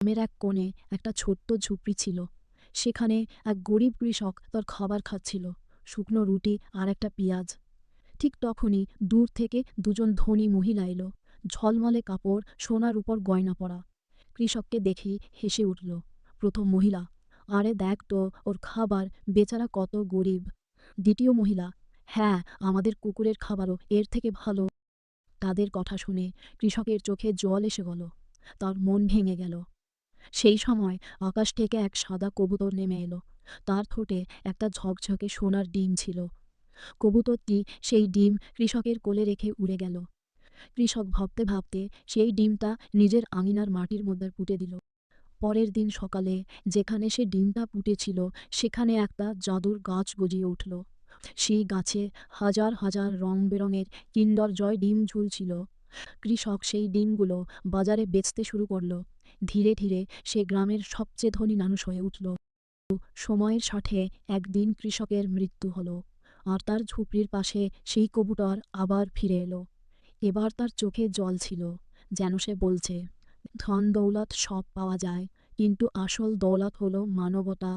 গ্রামের এক কোণে একটা ছোট্ট ঝুপড়ি ছিল। সেখানে এক গরিব কৃষক তার খাবার খাচ্ছিল, শুকনো রুটি আর একটা পেঁয়াজ। ঠিক তখনই দূর থেকে দুজন ধনী মহিলা এলো, ঝলমলে কাপড়, সোনার উপর গয়না পরা। কৃষককে দেখেই হেসে উঠল প্রথম মহিলা, আরে দেখ তো ওর খাবার, বেচারা কত গরিব। দ্বিতীয় মহিলা, হ্যাঁ, আমাদের কুকুরের খাবারও এর থেকে ভালো। তাদের কথা শুনে কৃষকের চোখে জল এসে গেল, তার মন ভেঙে গেল। সেই সময় আকাশ থেকে এক সাদা কবুতর নেমে এলো। তার ঠোঁটে একটা ঝকঝকে সোনার ডিম ছিল। কবুতরটি সেই ডিম কৃষকের কোলে রেখে উড়ে গেল। কৃষক ভাবতে ভাবতে সেই ডিমটা নিজের আঙিনার মাটির মধ্যে পুঁতে দিল। পরের দিন সকালে যেখানে সে ডিমটা পুঁতেছিল সেখানে একটা জাদুর গাছ গজিয়ে উঠল। সেই গাছে হাজার হাজার রং বেরঙের কিন্ডার জয় ডিম ঝুলছিল। কৃষক সেই ডিমগুলো বাজারে বেচতে শুরু করল। ধীরে ধীরে সে গ্রামের সবচেয়ে ধনী মানুষ হয়ে উঠল। সময়ের সাথে একদিন কৃষকের মৃত্যু হলো, আর তার ঝুপড়ির পাশে সেই কবুতর আবার ফিরে এলো। এবার তার চোখে জল ছিল, যেন সে বলছে, ধন দৌলত সব পাওয়া যায়, কিন্তু আসল দৌলত হলো মানবতা।